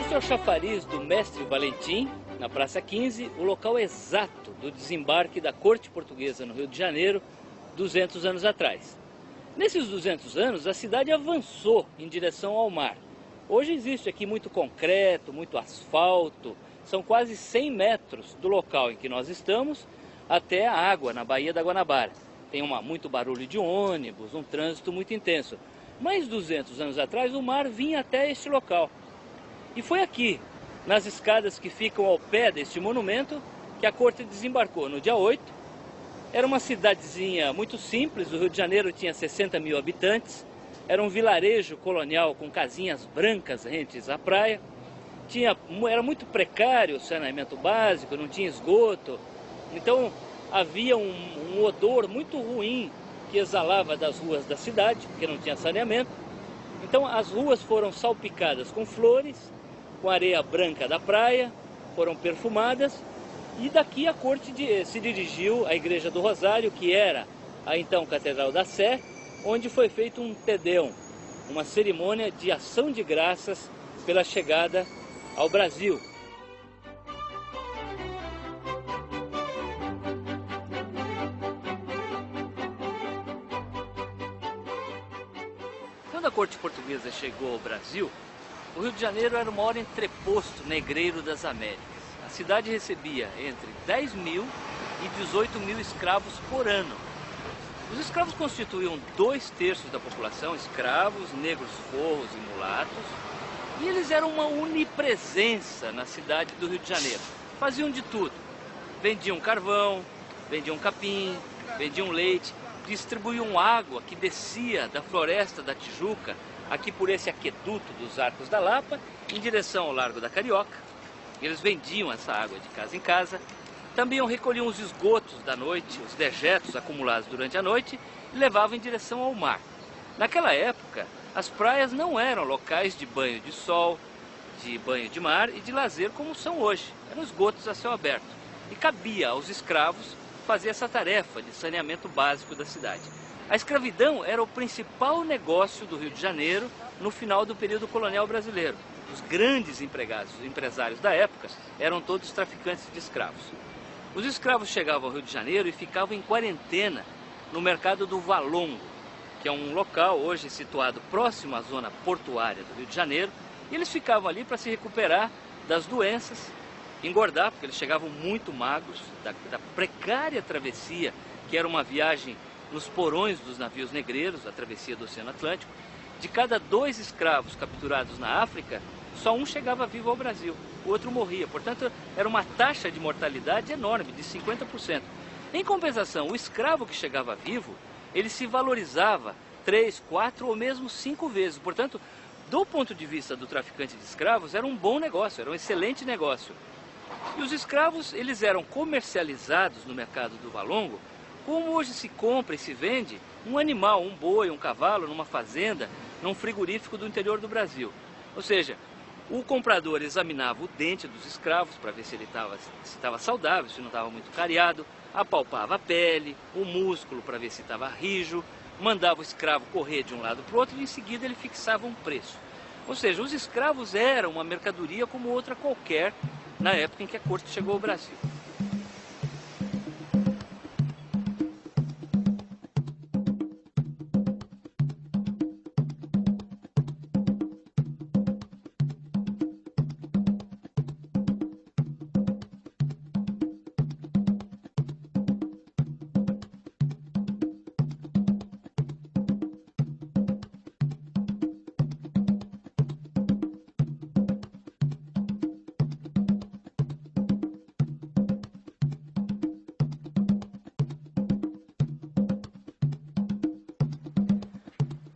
Este é o chafariz do Mestre Valentim, na Praça 15, o local exato do desembarque da corte portuguesa no Rio de Janeiro, 200 anos atrás. Nesses 200 anos, a cidade avançou em direção ao mar. Hoje existe aqui muito concreto, muito asfalto, são quase 100 metros do local em que nós estamos até a água, na Baía da Guanabara. Tem muito barulho de ônibus, um trânsito muito intenso. Mas 200 anos atrás, o mar vinha até este local. E foi aqui, nas escadas que ficam ao pé deste monumento, que a corte desembarcou no dia 8. Era uma cidadezinha muito simples, o Rio de Janeiro tinha 60 mil habitantes, era um vilarejo colonial com casinhas brancas rentes à praia, era muito precário o saneamento básico, não tinha esgoto, então havia um odor muito ruim que exalava das ruas da cidade, porque não tinha saneamento. Então as ruas foram salpicadas com flores, com areia branca da praia, foram perfumadas, e daqui a corte se dirigiu à Igreja do Rosário, que era a então Catedral da Sé, onde foi feito um Te Deum, uma cerimônia de ação de graças pela chegada ao Brasil. Quando a corte portuguesa chegou ao Brasil, o Rio de Janeiro era o maior entreposto negreiro das Américas. A cidade recebia entre 10 mil e 18 mil escravos por ano. Os escravos constituíam 2/3 da população, escravos, negros forros e mulatos, e eles eram uma onipresença na cidade do Rio de Janeiro. Faziam de tudo. Vendiam carvão, vendiam capim, vendiam leite, distribuíam água que descia da Floresta da Tijuca, aqui por esse aqueduto dos Arcos da Lapa, em direção ao Largo da Carioca. Eles vendiam essa água de casa em casa. Também recolhiam os esgotos da noite, os dejetos acumulados durante a noite, e levavam em direção ao mar. Naquela época, as praias não eram locais de banho de sol, de banho de mar e de lazer como são hoje. Eram esgotos a céu aberto. E cabia aos escravos fazer essa tarefa de saneamento básico da cidade. A escravidão era o principal negócio do Rio de Janeiro no final do período colonial brasileiro. Os grandes empresários da época eram todos traficantes de escravos. Os escravos chegavam ao Rio de Janeiro e ficavam em quarentena no mercado do Valongo, que é um local hoje situado próximo à zona portuária do Rio de Janeiro, e eles ficavam ali para se recuperar das doenças, engordar, porque eles chegavam muito magros, da precária travessia, que era uma viagem nos porões dos navios negreiros, a travessia do Oceano Atlântico. De cada 2 escravos capturados na África, só um chegava vivo ao Brasil, o outro morria. Portanto, era uma taxa de mortalidade enorme, de 50%. Em compensação, o escravo que chegava vivo, ele se valorizava 3, 4 ou mesmo 5 vezes. Portanto, do ponto de vista do traficante de escravos, era um bom negócio, era um excelente negócio. E os escravos, eles eram comercializados no mercado do Valongo, como hoje se compra e se vende um animal, um boi, um cavalo, numa fazenda, num frigorífico do interior do Brasil. Ou seja, o comprador examinava o dente dos escravos para ver se ele estava saudável, se não estava muito cariado, apalpava a pele, o músculo para ver se estava rijo, mandava o escravo correr de um lado para o outro e em seguida ele fixava um preço. Ou seja, os escravos eram uma mercadoria como outra qualquer na época em que a corte chegou ao Brasil.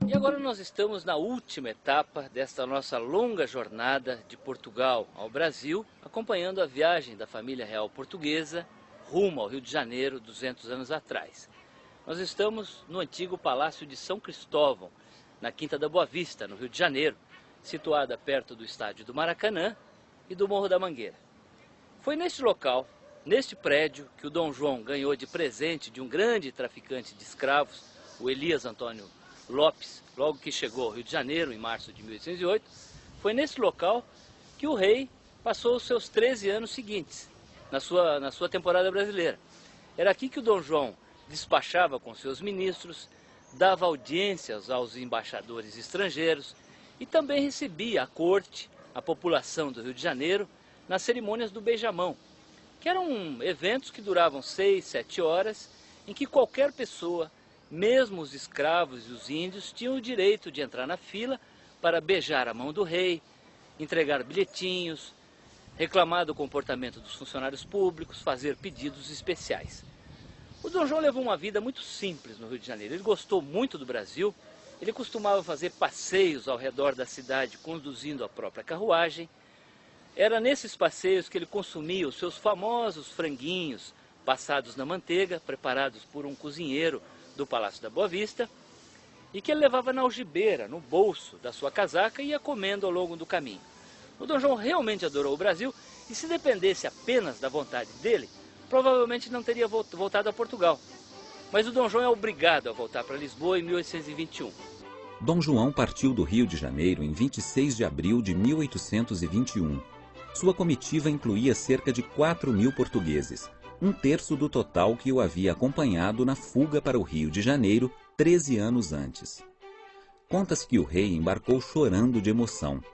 E agora nós estamos na última etapa desta nossa longa jornada de Portugal ao Brasil, acompanhando a viagem da família real portuguesa rumo ao Rio de Janeiro 200 anos atrás. Nós estamos no antigo Palácio de São Cristóvão, na Quinta da Boa Vista, no Rio de Janeiro, situada perto do estádio do Maracanã e do Morro da Mangueira. Foi neste local, neste prédio, que o Dom João ganhou de presente de um grande traficante de escravos, o Elias Antônio Lopes, logo que chegou ao Rio de Janeiro, em março de 1808, foi nesse local que o rei passou os seus 13 anos seguintes, na sua temporada brasileira. Era aqui que o Dom João despachava com seus ministros, dava audiências aos embaixadores estrangeiros e também recebia a corte, a população do Rio de Janeiro, nas cerimônias do beijamão, que eram eventos que duravam 6, 7 horas, em que qualquer pessoa, mesmo os escravos e os índios, tinham o direito de entrar na fila para beijar a mão do rei, entregar bilhetinhos, reclamar do comportamento dos funcionários públicos, fazer pedidos especiais. O Dom João levou uma vida muito simples no Rio de Janeiro. Ele gostou muito do Brasil, ele costumava fazer passeios ao redor da cidade conduzindo a própria carruagem. Era nesses passeios que ele consumia os seus famosos franguinhos passados na manteiga, preparados por um cozinheiro do Palácio da Boa Vista, e que ele levava na algibeira, no bolso da sua casaca, e ia comendo ao longo do caminho. O Dom João realmente adorou o Brasil e, se dependesse apenas da vontade dele, provavelmente não teria voltado a Portugal. Mas o Dom João é obrigado a voltar para Lisboa em 1821. Dom João partiu do Rio de Janeiro em 26 de abril de 1821. Sua comitiva incluía cerca de 4.000 portugueses, um terço do total que o havia acompanhado na fuga para o Rio de Janeiro 13 anos antes. Conta-se que o rei embarcou chorando de emoção.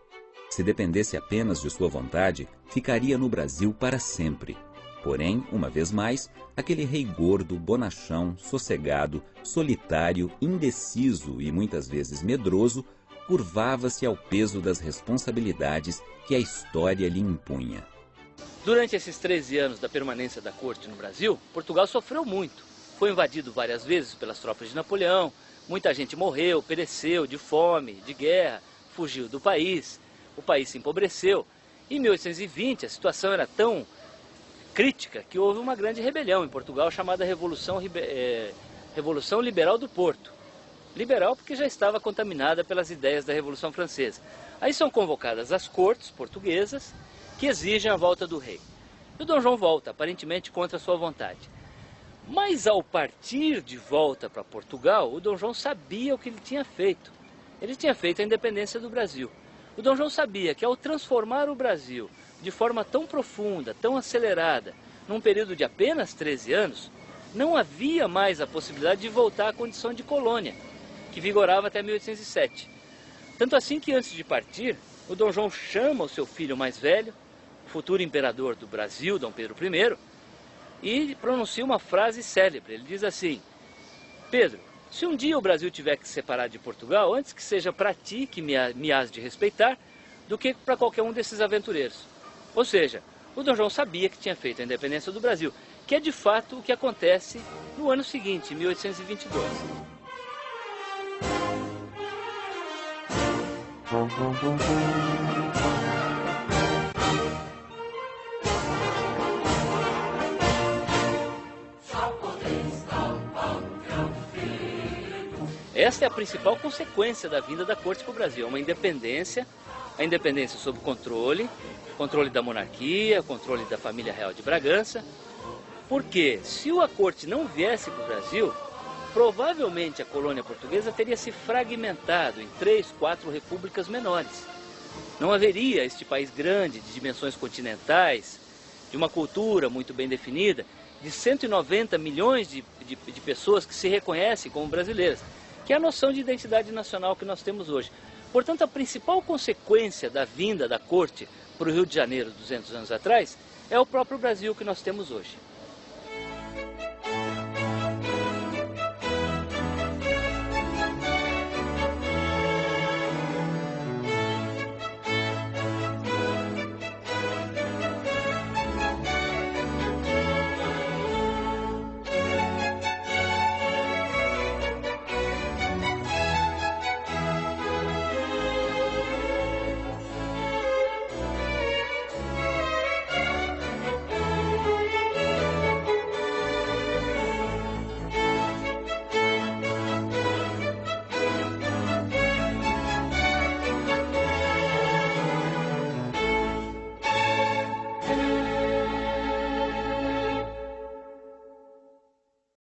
Se dependesse apenas de sua vontade, ficaria no Brasil para sempre. Porém, uma vez mais, aquele rei gordo, bonachão, sossegado, solitário, indeciso e muitas vezes medroso, curvava-se ao peso das responsabilidades que a história lhe impunha. Durante esses 13 anos da permanência da corte no Brasil, Portugal sofreu muito. Foi invadido várias vezes pelas tropas de Napoleão, muita gente morreu, pereceu de fome, de guerra, fugiu do país, o país se empobreceu. Em 1820 a situação era tão crítica que houve uma grande rebelião em Portugal chamada Revolução Liberal do Porto. Liberal porque já estava contaminada pelas ideias da Revolução Francesa. Aí são convocadas as cortes portuguesas que exigem a volta do rei. E o Dom João volta, aparentemente contra sua vontade. Mas ao partir de volta para Portugal, o Dom João sabia o que ele tinha feito. Ele tinha feito a independência do Brasil. O Dom João sabia que ao transformar o Brasil de forma tão profunda, tão acelerada, num período de apenas 13 anos, não havia mais a possibilidade de voltar à condição de colônia, que vigorava até 1807. Tanto assim que antes de partir, o Dom João chama o seu filho mais velho, futuro imperador do Brasil, Dom Pedro I, e pronuncia uma frase célebre. Ele diz assim: Pedro, se um dia o Brasil tiver que se separar de Portugal, antes que seja para ti, que me has de respeitar, do que para qualquer um desses aventureiros. Ou seja, o Dom João sabia que tinha feito a independência do Brasil, que é de fato o que acontece no ano seguinte, em 1822. Esta é a principal consequência da vinda da corte para o Brasil, uma independência, a independência sob controle da monarquia, controle da família real de Bragança, porque se a corte não viesse para o Brasil, provavelmente a colônia portuguesa teria se fragmentado em 3, 4 repúblicas menores. Não haveria este país grande, de dimensões continentais, de uma cultura muito bem definida, de 190 milhões de pessoas que se reconhecem como brasileiras, que é a noção de identidade nacional que nós temos hoje. Portanto, a principal consequência da vinda da corte para o Rio de Janeiro 200 anos atrás é o próprio Brasil que nós temos hoje.